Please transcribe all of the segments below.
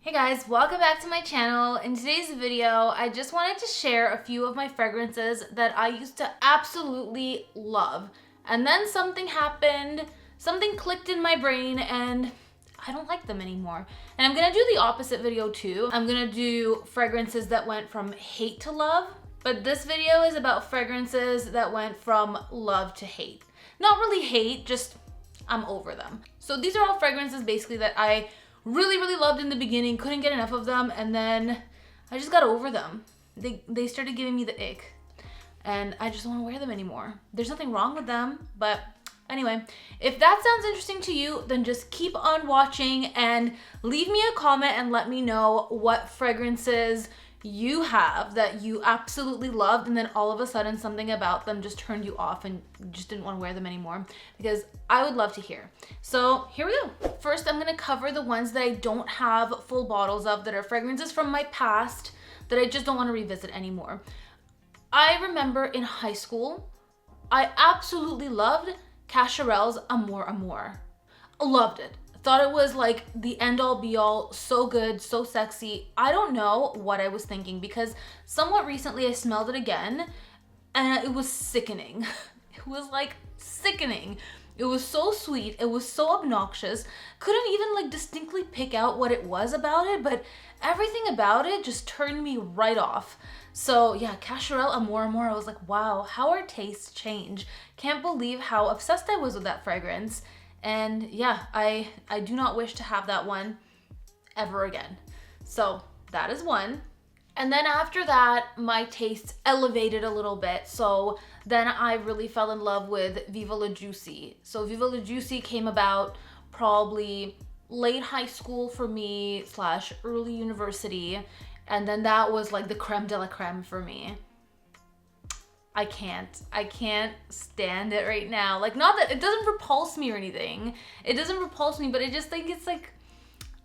Hey guys, welcome back to my channel. In today's video, I just wanted to share a few of my fragrances that I used to absolutely love. And then something happened, something clicked in my brain, and I don't like them anymore. And I'm gonna do the opposite video too. I'm gonna do fragrances that went from hate to love, but this video is about fragrances that went from love to hate. Not really hate, just I'm over them. So these are all fragrances basically that I really loved in the beginning, couldn't get enough of them, and then I just got over them. They started giving me the ick, and I just don't want to wear them anymore. There's nothing wrong with them, but anyway, if that sounds interesting to you, then just keep on watching and leave me a comment and let me know what fragrances you have that you absolutely loved and then all of a sudden something about them just turned you off and you just didn't want to wear them anymore, because I would love to hear. So here we go. First, I'm going to cover the ones that I don't have full bottles of, that are fragrances from my past that I just don't want to revisit anymore. I remember in high school, I absolutely loved Cacharel's Amour Amour. Loved it. Thought it was like the end all be all, so good, so sexy. I don't know what I was thinking, because somewhat recently I smelled it again and it was sickening. It was like sickening. It was so sweet, it was so obnoxious. Couldn't even like distinctly pick out what it was about it, but everything about it just turned me right off. So yeah, Cacharel Amour Amour, I was like, wow, how our tastes change. Can't believe how obsessed I was with that fragrance. And yeah, I do not wish to have that one ever again. So that is one. And then after that, my tastes elevated a little bit. So then I really fell in love with Viva La Juicy. So Viva La Juicy came about probably late high school for me / early university. And then that was like the creme de la creme for me. I can't stand it right now. Like, not that it doesn't repulse me or anything. It doesn't repulse me, but I just think it's like,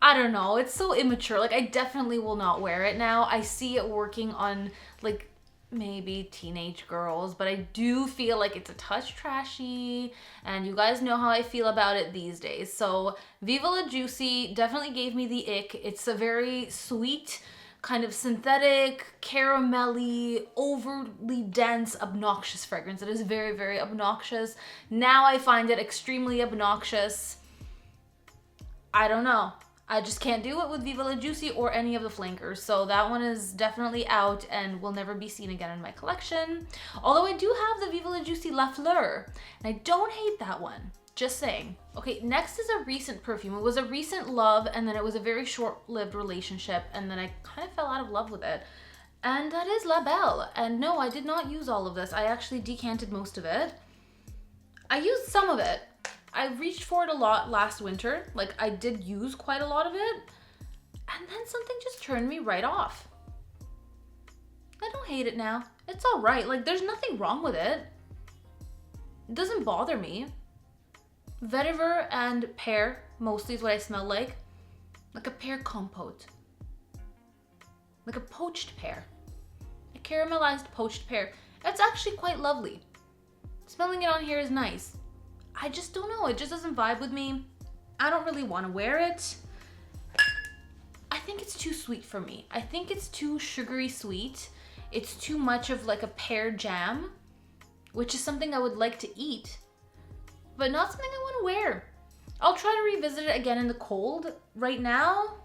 I don't know, it's so immature. Like, I definitely will not wear it now. I see it working on like maybe teenage girls, but I do feel like it's a touch trashy, and you guys know how I feel about it these days. So Viva La Juicy definitely gave me the ick. It's a very sweet, kind of synthetic, caramelly, overly dense, obnoxious fragrance. It is very obnoxious. Now I find it extremely obnoxious. I don't know. I just can't do it with Viva La Juicy or any of the flankers. So that one is definitely out and will never be seen again in my collection. Although I do have the Viva La Juicy La Fleur, and I don't hate that one. Just saying. Okay, next is a recent perfume. It was a recent love, and then it was a very short-lived relationship, and then I kind of fell out of love with it. And that is La Belle. And no, I did not use all of this. I actually decanted most of it. I used some of it. I reached for it a lot last winter. Like, I did use quite a lot of it. And then something just turned me right off. I don't hate it now. It's all right. Like, there's nothing wrong with it. It doesn't bother me. Vetiver and pear mostly is what I smell like a pear compote, like a poached pear, a caramelized poached pear. It's actually quite lovely. Smelling it on here is nice. I just don't know, it just doesn't vibe with me. I don't really want to wear it. I think it's too sweet for me. I think it's too sugary sweet. It's too much of like a pear jam, which is something I would like to eat, but not something I want to wear. I'll try to revisit it again in the cold. Right now,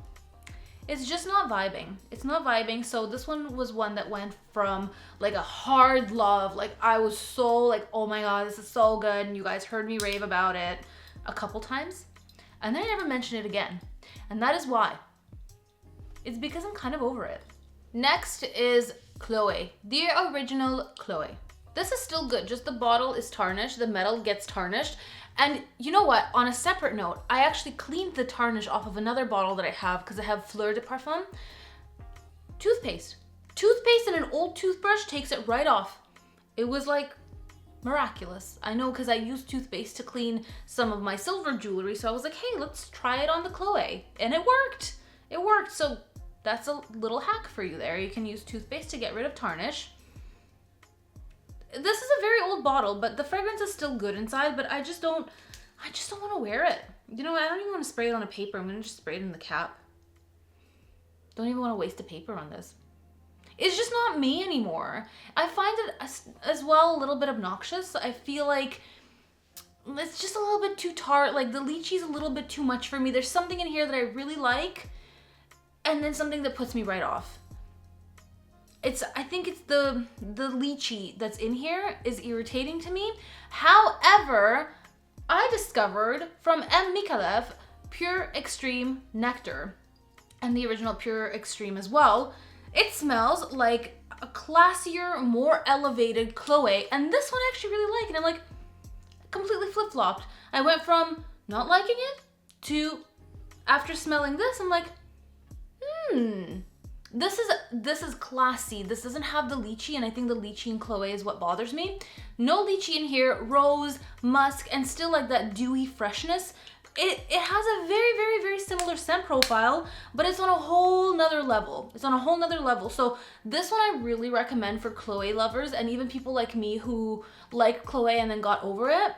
it's just not vibing. It's not vibing. So this one was one that went from like a hard love. Like, I was so like, oh my God, this is so good. And you guys heard me rave about it a couple times. And then I never mentioned it again. And that is why. It's because I'm kind of over it. Next is Chloe, the original Chloe. This is still good, just the bottle is tarnished, the metal gets tarnished. And you know what, on a separate note, I actually cleaned the tarnish off of another bottle that I have because I have Fleur de Parfum. Toothpaste. Toothpaste and an old toothbrush takes it right off. It was like miraculous. I know, because I used toothpaste to clean some of my silver jewelry, so I was like, hey, let's try it on the Chloe. And it worked. It worked, so that's a little hack for you there. You can use toothpaste to get rid of tarnish. This is a very old bottle, but the fragrance is still good inside, but I just don't want to wear it. You know, I don't even want to spray it on a paper. I'm going to just spray it in the cap. Don't even want to waste the paper on this. It's just not me anymore. I find it as well a little bit obnoxious. I feel like it's just a little bit too tart. Like the lychee is a little bit too much for me. There's something in here that I really like, and then something that puts me right off. I think it's the lychee that's in here is irritating to me. However, I discovered from M. Mikalev Pure Extreme Nectar, and the original Pure Extreme as well. It smells like a classier, more elevated Chloe, and this one I actually really like, and I'm like completely flip-flopped. I went from not liking it to, after smelling this, I'm like, this is classy. This doesn't have the lychee, and I think the lychee in Chloe is what bothers me. No lychee in here, rose, musk, and still like that dewy freshness. It has a very, very, very similar scent profile, but it's on a whole nother level. It's on a whole nother level. So this one I really recommend for Chloe lovers, and even people like me who like Chloe and then got over it.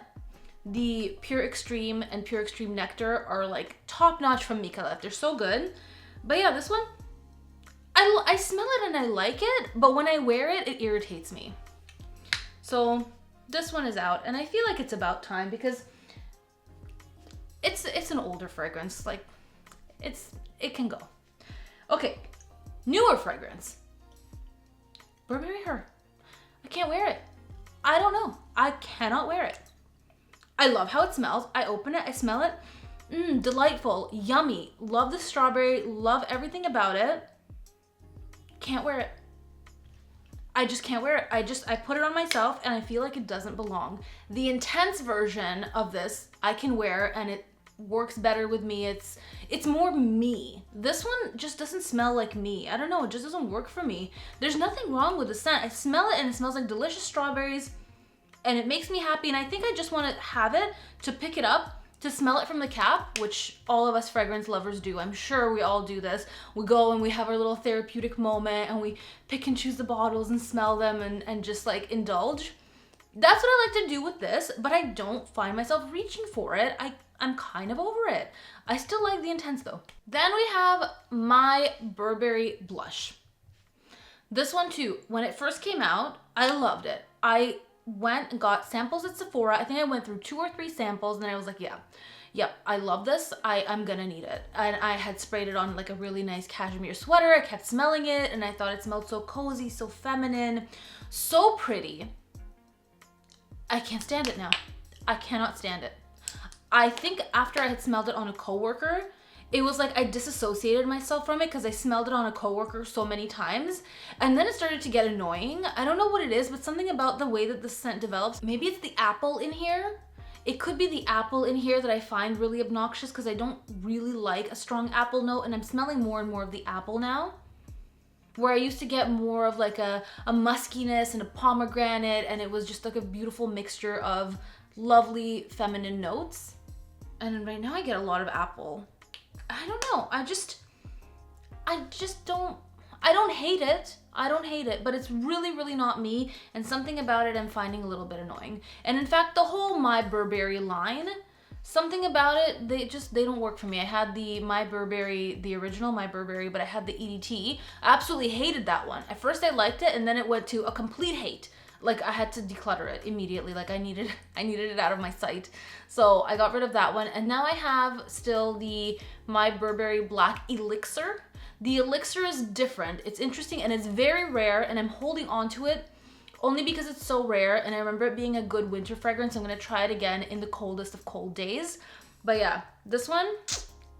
The Pure Extreme and Pure Extreme Nectar are like top notch from Mikalev. They're so good. But yeah, this one, I smell it and I like it, but when I wear it, it irritates me. So this one is out, and I feel like it's about time because it's an older fragrance. Like it can go. Okay, newer fragrance. Burberry Her. I can't wear it. I don't know. I cannot wear it. I love how it smells. I open it, I smell it. Delightful, yummy. Love the strawberry, love everything about it. Can't wear it. I just can't wear it. I put it on myself and I feel like it doesn't belong. The intense version of this I can wear and it works better with me. It's more me. This one just doesn't smell like me. I don't know, it just doesn't work for me. There's nothing wrong with the scent. I smell it and it smells like delicious strawberries and it makes me happy, and I think I just want to have it to pick it up, to smell it from the cap, which all of us fragrance lovers do. I'm sure we all do this. We go and we have our little therapeutic moment and we pick and choose the bottles and smell them and just like indulge. That's what I like to do with this, but I don't find myself reaching for it. I'm kind of over it. I still like the intense though. Then we have my Burberry blush. This one too, when it first came out, I loved it. I went and got samples at Sephora. I think I went through 2 or 3 samples, and then I was like, yep, I love this. I'm gonna need it. And I had sprayed it on like a really nice cashmere sweater. I kept smelling it, and I thought it smelled so cozy, so feminine, so pretty. I can't stand it now. I cannot stand it. I think after I had smelled it on a coworker, it was like I disassociated myself from it because I smelled it on a coworker so many times, and then it started to get annoying. I don't know what it is, but something about the way that the scent develops. Maybe it's the apple in here. It could be the apple in here that I find really obnoxious because I don't really like a strong apple note, and I'm smelling more and more of the apple now. Where I used to get more of like a muskiness and a pomegranate, and it was just like a beautiful mixture of lovely feminine notes. And right now I get a lot of apple. I don't know. I don't hate it. I don't hate it, but it's really, really not me, and something about it I'm finding a little bit annoying. And in fact, the whole My Burberry line, something about it, they don't work for me. I had the original My Burberry, but I had the EDT. I absolutely hated that one. At first I liked it, and then it went to a complete hate. Like I had to declutter it immediately. Like I needed it out of my sight. So I got rid of that one. And now I have still the My Burberry Black Elixir. The Elixir is different. It's interesting and it's very rare, and I'm holding on to it only because it's so rare, and I remember it being a good winter fragrance. I'm gonna try it again in the coldest of cold days. But yeah, this one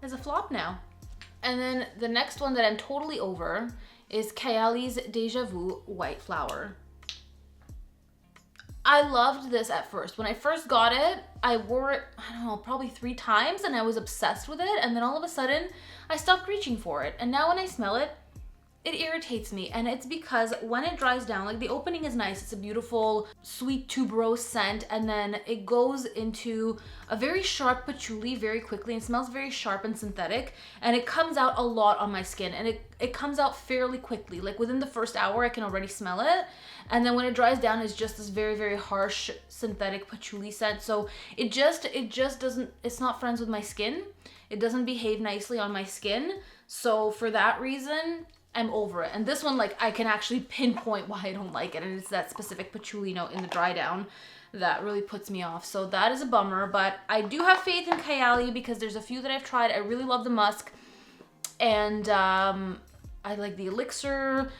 is a flop now. And then the next one that I'm totally over is Kayali's Deja Vu White Flower. I loved this at first. When I first got it, I wore it, I don't know, probably 3 times, and I was obsessed with it. And then all of a sudden, I stopped reaching for it. And now when I smell it, it irritates me, and it's because when it dries down, like the opening is nice, it's a beautiful sweet tuberose scent, and then it goes into a very sharp patchouli very quickly and smells very sharp and synthetic, and it comes out a lot on my skin, and it comes out fairly quickly. Like within the first hour I can already smell it, and then when it dries down it's just this very, very harsh synthetic patchouli scent. So it just doesn't, it's not friends with my skin. It doesn't behave nicely on my skin. So for that reason, I'm over it. And this one, like, I can actually pinpoint why I don't like it, and it's that specific patchouli note in the dry down that really puts me off. So that is a bummer, but I do have faith in Kayali because there's a few that I've tried. I really love the musk, and I like the elixir.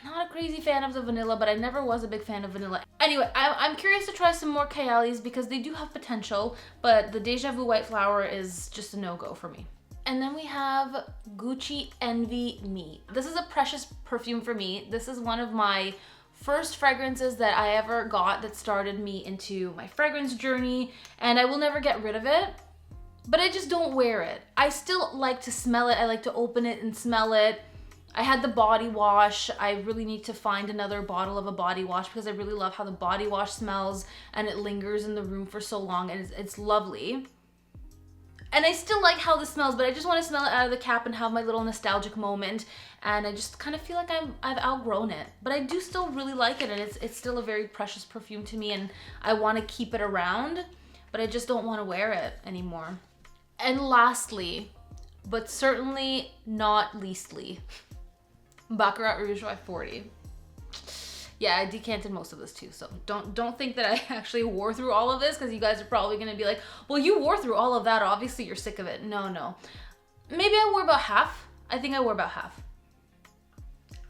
Not a crazy fan of the vanilla, but I never was a big fan of vanilla. Anyway, I'm curious to try some more Kayalis because they do have potential, but the Deja Vu White Flower is just a no-go for me. And then we have Gucci Envy Me. This is a precious perfume for me. This is one of my first fragrances that I ever got that started me into my fragrance journey, and I will never get rid of it, but I just don't wear it. I still like to smell it. I like to open it and smell it. I had the body wash. I really need to find another bottle of a body wash because I really love how the body wash smells and it lingers in the room for so long, and it's lovely. And I still like how this smells, but I just want to smell it out of the cap and have my little nostalgic moment. And I just kind of feel like I've outgrown it, but I do still really like it, and it's still a very precious perfume to me, and I want to keep it around, but I just don't want to wear it anymore. And lastly, but certainly not leastly, Baccarat Rouge by 40. Yeah, I decanted most of this too, so don't think that I actually wore through all of this, because you guys are probably gonna be like, well, you wore through all of that, obviously you're sick of it. No. Maybe I wore about half. I think I wore about half.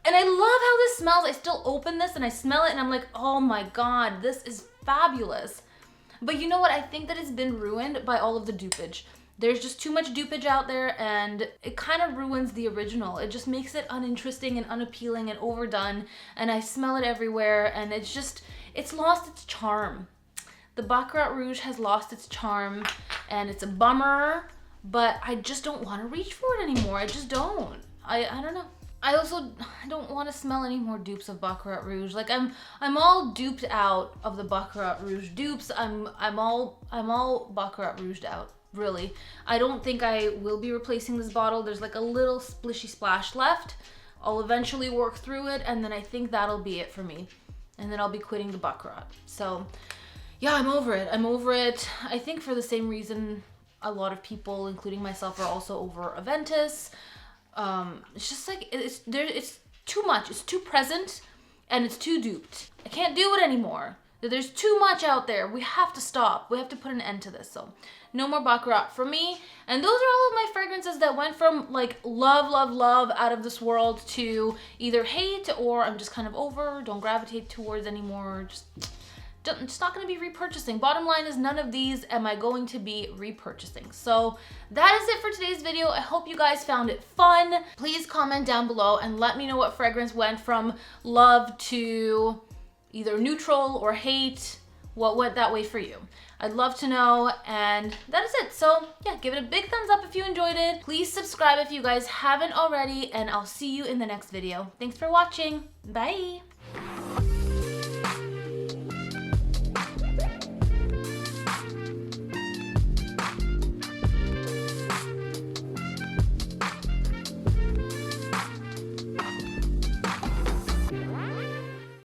And I love how this smells. I still open this and I smell it and I'm like, oh my God, this is fabulous. But you know what? I think that it's been ruined by all of the dupage. There's just too much dupage out there, and it kind of ruins the original. It just makes it uninteresting and unappealing and overdone, and I smell it everywhere, and it's lost its charm. The Baccarat Rouge has lost its charm, and it's a bummer, but I just don't want to reach for it anymore. I just don't. I don't know. I don't want to smell any more dupes of Baccarat Rouge. Like I'm all duped out of the Baccarat Rouge dupes. I'm all Baccarat Rouged out. Really. I don't think I will be replacing this bottle. There's like a little splishy splash left. I'll eventually work through it, and then I think that'll be it for me. And then I'll be quitting the Baccarat. So yeah, I'm over it. I'm over it. I think for the same reason a lot of people, including myself, are also over Aventus. It's just like, it's too much. It's too present, and it's too duped. I can't do it anymore. There's too much out there. We have to stop. We have to put an end to this. So no more Baccarat for me. And those are all of my fragrances that went from like love, love, love, out of this world to either hate or I'm just kind of over, don't gravitate towards anymore. Just not going to be repurchasing. Bottom line is, none of these am I going to be repurchasing. So that is it for today's video. I hope you guys found it fun. Please comment down below and let me know what fragrance went from love to either neutral or hate. What went that way for you? I'd love to know, and that is it. So yeah, give it a big thumbs up if you enjoyed it. Please subscribe if you guys haven't already, and I'll see you in the next video. Thanks for watching. Bye.